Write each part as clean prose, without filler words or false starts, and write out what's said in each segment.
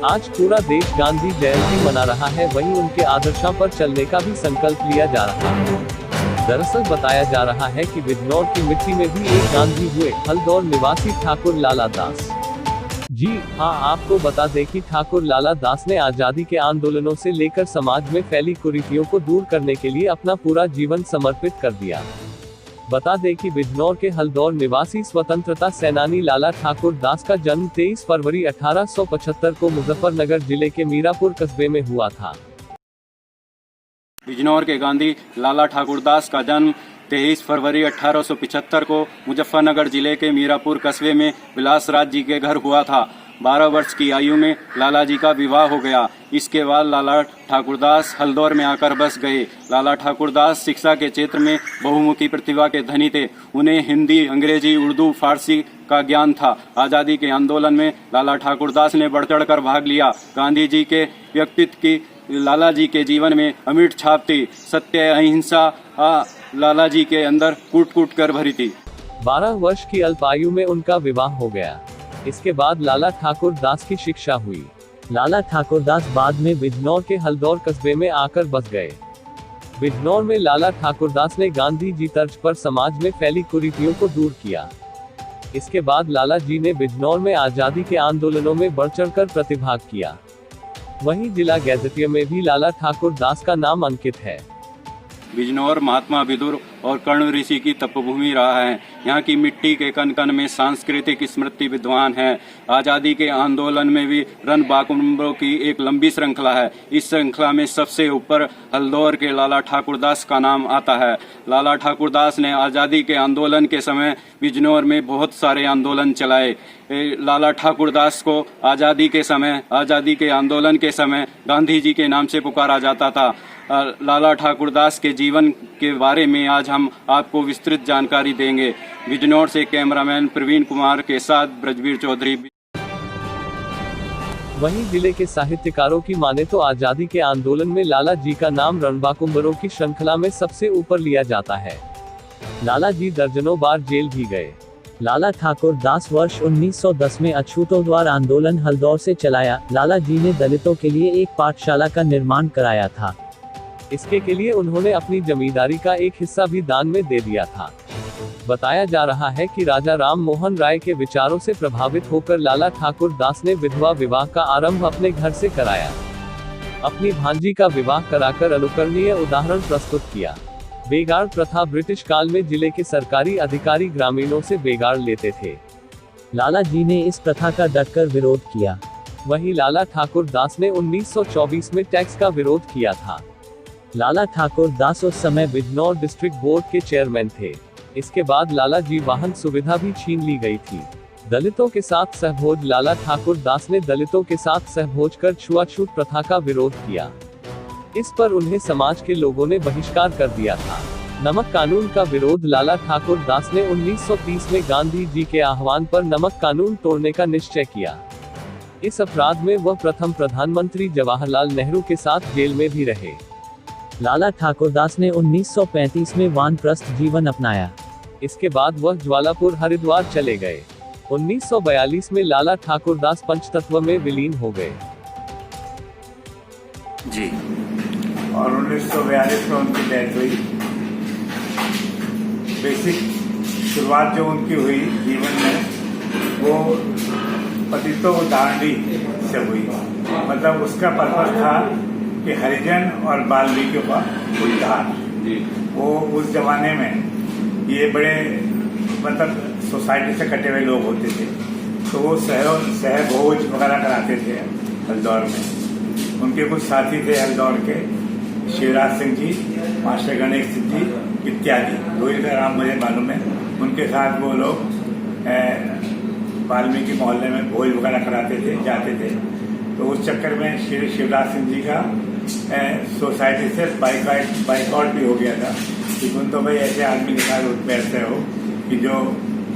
आज पूरा देश गांधी जयंती मना रहा है, वहीं उनके आदर्शों पर चलने का भी संकल्प लिया जा रहा है। दरअसल बताया जा रहा है कि बिजनौर की मिट्टी में भी एक गांधी हुए, हल्दौर निवासी ठाकुर लाला दास। जी हाँ, आपको बता दें कि ठाकुर लाला दास ने आजादी के आंदोलनों से लेकर समाज में फैली कुरीतियों को दूर करने के लिए अपना पूरा जीवन समर्पित कर दिया। बता दें कि बिजनौर के हल्दौर निवासी स्वतंत्रता सेनानी लाला ठाकुर दास का जन्म 23 फरवरी 1875 को मुजफ्फरनगर जिले के मीरापुर कस्बे में हुआ था। बिजनौर के गांधी लाला ठाकुर दास का जन्म 23 फरवरी 1875 को मुजफ्फरनगर जिले के मीरापुर कस्बे में विलासराज जी के घर हुआ था। 12 वर्ष की आयु में लाला जी का विवाह हो गया। इसके बाद लाला ठाकुरदास हल्दौर में आकर बस गए। लाला ठाकुरदास शिक्षा के क्षेत्र में बहुमुखी प्रतिभा के धनी थे। उन्हें हिंदी, अंग्रेजी, उर्दू, फारसी का ज्ञान था। आजादी के आंदोलन में लाला ठाकुरदास ने बढ़ चढ़कर भाग लिया। गांधी जी के व्यक्तित्व की लाला जी के जीवन में अमिट छाप थी। सत्य, अहिंसा लाला जी के अंदर कूट कूट कर भरी थी। 12 वर्ष की अल्प आयु में उनका विवाह हो गया। इसके बाद लाला ठाकुर दास की शिक्षा हुई। लाला ठाकुर दास बाद में बिजनौर के हल्दौर कस्बे में आकर बस गए। बिजनौर में लाला ठाकुर दास ने गांधी जी तर्ज पर समाज में फैली कुरीतियों को दूर किया। इसके बाद लाला जी ने बिजनौर में आजादी के आंदोलनों में बढ़ चढ़कर प्रतिभाग किया। वहीं जिला गैजेटियर में भी लाला ठाकुर दास का नाम अंकित है। बिजनौर महात्मा विदुर और कर्ण ऋषि की तपभूमि रहा है। यहाँ की मिट्टी के कण कण में सांस्कृतिक स्मृति विद्वान है। आजादी के आंदोलन में भी रणबांकुरों की एक लंबी श्रृंखला है। इस श्रृंखला में सबसे ऊपर हल्दौर के लाला ठाकुरदास का नाम आता है। लाला ठाकुरदास ने आजादी के आंदोलन के समय बिजनौर में बहुत सारे आंदोलन चलाए। लाला ठाकुरदास को आजादी के आंदोलन के समय गांधी जी के नाम से पुकारा जाता था। लाला ठाकुरदास के जीवन के बारे में आज हम आपको विस्तृत जानकारी देंगे। बिजनौर से कैमरामैन प्रवीण कुमार के साथ ब्रजवीर चौधरी। वहीं जिले के साहित्यकारों की माने तो आजादी के आंदोलन में लाला जी का नाम रणबांकुरों की श्रृंखला में सबसे ऊपर लिया जाता है। लाला जी दर्जनों बार जेल भी गए। लाला ठाकुर दास वर्ष 1910 में अछूतों द्वार आंदोलन हल्दौर से चलाया। लाला जी ने दलितों के लिए एक पाठशाला का निर्माण कराया था। इसके लिए उन्होंने अपनी जमींदारी का एक हिस्सा भी दान में दे दिया था। बताया जा रहा है कि राजा राम मोहन राय के विचारों से प्रभावित होकर लाला ठाकुर दास ने विधवा विवाह का आरंभ अपने घर से कराया। अपनी भांजी का विवाह कराकर अनुकरणीय उदाहरण प्रस्तुत किया। बेगार प्रथा ब्रिटिश काल में जिले के सरकारी अधिकारी ग्रामीणों से बेगार लेते थे। लाला जी ने इस प्रथा का डटकर विरोध किया। वहीं लाला ठाकुर दास ने 1924 में टैक्स का विरोध किया था। लाला ठाकुर दास उस समय बिजनौर डिस्ट्रिक्ट बोर्ड के चेयरमैन थे। इसके बाद लाला जी वाहन सुविधा भी छीन ली गई थी। दलितों के साथ सहभोज। लाला ठाकुर दास ने दलितों के साथ सहभोज कर छुआछूत प्रथा का विरोध किया। इस पर उन्हें समाज के लोगों ने बहिष्कार कर दिया था। नमक कानून का विरोध। लाला ठाकुर दास ने 1930 में गांधी जी के आह्वान पर नमक कानून तोड़ने का निश्चय किया। इस अपराध में वह प्रथम प्रधानमंत्री जवाहरलाल नेहरू के साथ जेल में भी रहे। लाला ठाकुर दास ने 1935 में वानप्रस्थ जीवन अपनाया। इसके बाद वह ज्वालापुर हरिद्वार चले गए। 1942 में लाला ठाकुर दास पंचतत्व में विलीन हो गए। जी। और 1942 में उनकी डेथ हुई। बेसिक शुरुआत जो उनकी हुई जीवन में, वो पतितो दांडी से हुई। मतलब उसका पर्पज था कि हरिजन और बाल्मीकियों का उद्धार। वो उस जमाने में ये बड़े मतलब सोसाइटी से कटे हुए लोग होते थे, तो वो सहभोज वगैरह कराते थे हल्दौर में। उनके कुछ साथी थे हल्दौर के, शिवराज सिंह जी, मास्टर गणेश सिंह जी इत्यादि। दो ही का नाम मुझे मालूम है। उनके साथ वो लोग वाल्मीकि मोहल्ले में भोज वगैरह कराते थे, जाते थे। तो उस चक्कर में श्री शिवराज सिंह जी का सोसाइटी से बाइकआउट भी हो गया था कि तुम तो भाई ऐसे आदमी के साथ बैठते हो कि जो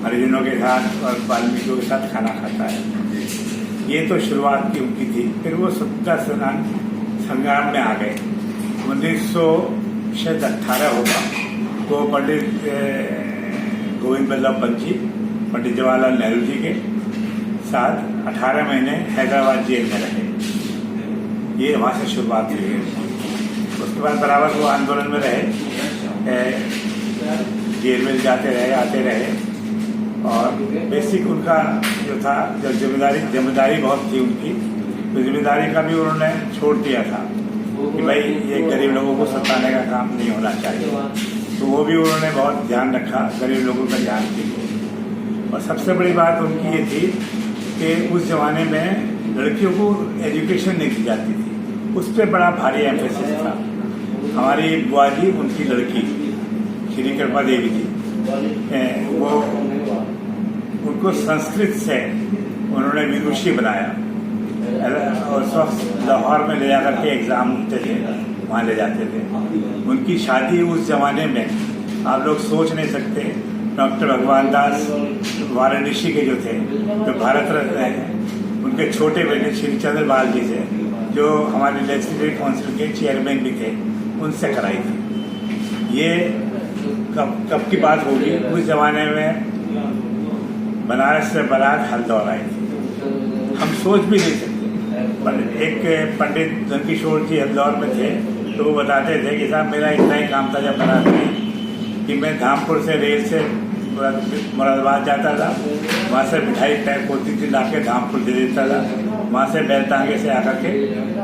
हरिजनों के साथ और वाल्मीकियों के साथ खाना खाता है। ये तो शुरुआत की उनकी थी। फिर वो स्वतंत्रता संग्राम में आ गए। 1918 होगा तो पंडित गोविंद बल्लभ पंत जी, पंडित जवाहरलाल नेहरू जी के साथ 18 महीने हैदराबाद जेल में रहे। ये वहाँ से शुरुआत हुई है। उसके बाद बराबर वो आंदोलन में रहे, जेल में जाते रहे, आते रहे, और बेसिक उनका जो था, जब जिम्मेदारी बहुत थी उनकी, तो जिम्मेदारी का भी उन्होंने छोड़ दिया था कि भाई ये गरीब लोगों को सताने का काम नहीं होना चाहिए। तो वो भी उन्होंने बहुत ध्यान रखा, गरीब लोगों का ध्यान दिया। और सबसे बड़ी बात उनकी ये थी कि उस जमाने में लड़कियों को एजुकेशन नहीं दी जाती थी, उस पर बड़ा भारी एम्फेसिस था। हमारी बुआ जी, उनकी लड़की श्री कृपा देवी जी, वो उनको संस्कृत से उन्होंने विदुषी बनाया, और उस वक्त लाहौर में ले जाकर के एग्जाम होते थे, वहाँ ले जाते थे। उनकी शादी उस जमाने में आप लोग सोच नहीं सकते, डॉक्टर भगवान दास वाराणसी के जो थे, जो भारत रत्न हैं, उनके छोटे बेटे श्री चंद्र बाल जी से, जो हमारे लेजिस्लेटिव काउंसिल के चेयरमैन भी थे, उनसे कराई थी। ये कब की बात होगी, उस जमाने में बनारस से बारात हल्दौर आई थी, हम सोच भी नहीं सकते। एक पंडित धनकिशोर जी हल्दौर में थे, तो वो बताते थे कि साहब मेरा इतना ही काम था जब बारात में कि मैं धामपुर से रेल से मुरादाबाद जाता था, वहाँ से मिठाई पैक होती थी, लाके धामपुर दे देता था, वहाँ से बैल टांगे से आकर के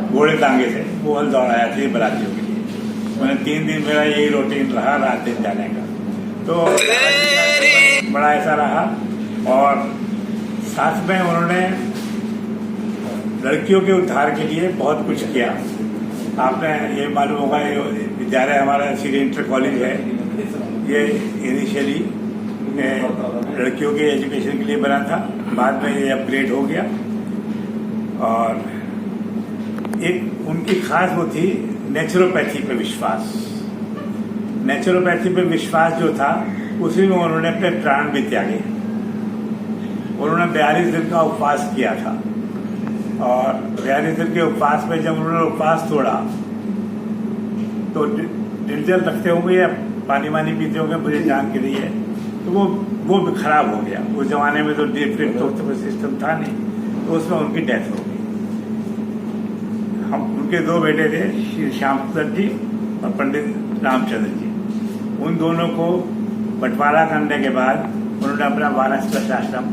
घोड़े टांगे से वो हल्दौर आया था बारातियों के लिए। मैंने 3 दिन मेरा यही रूटीन रहा, रात दिन जाने का। तो बड़ा ऐसा रहा, और साथ में उन्होंने लड़कियों के उद्धार के लिए बहुत कुछ किया। आपने ये मालूम होगा, ये विद्यालय हमारा श्री इंटर कॉलेज है, ये इनिशियली लड़कियों के एजुकेशन के लिए बना था, बाद में ये अपग्रेड हो गया। और एक उनकी खास वो थी नेचुरोपैथी पे विश्वास। नेचुरोपैथी पे विश्वास जो था, उसी में उन्होंने अपने प्राण भी त्यागे। उन्होंने 42 दिन का उपवास किया था, और 42 दिन के उपवास में जब उन्होंने उपवास तोड़ा तो डिटेल रखते होंगे या पानी वानी पीते होंगे, मुझे जान के लिए, तो वो भी खराब हो गया। उस जमाने में तो तो सिस्टम था नहीं, तो उसमें उनकी डेथ हो गई। हम उनके 2 बेटे थे, श्री श्याम सुंदर जी और पंडित रामचंद्र जी। उन दोनों को बंटवारा करने के बाद उन्होंने अपना वानप्रस्थ आश्रम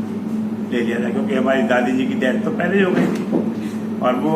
ले लिया था, क्योंकि हमारी दादी जी की डेथ तो पहले ही हो गई थी, और वो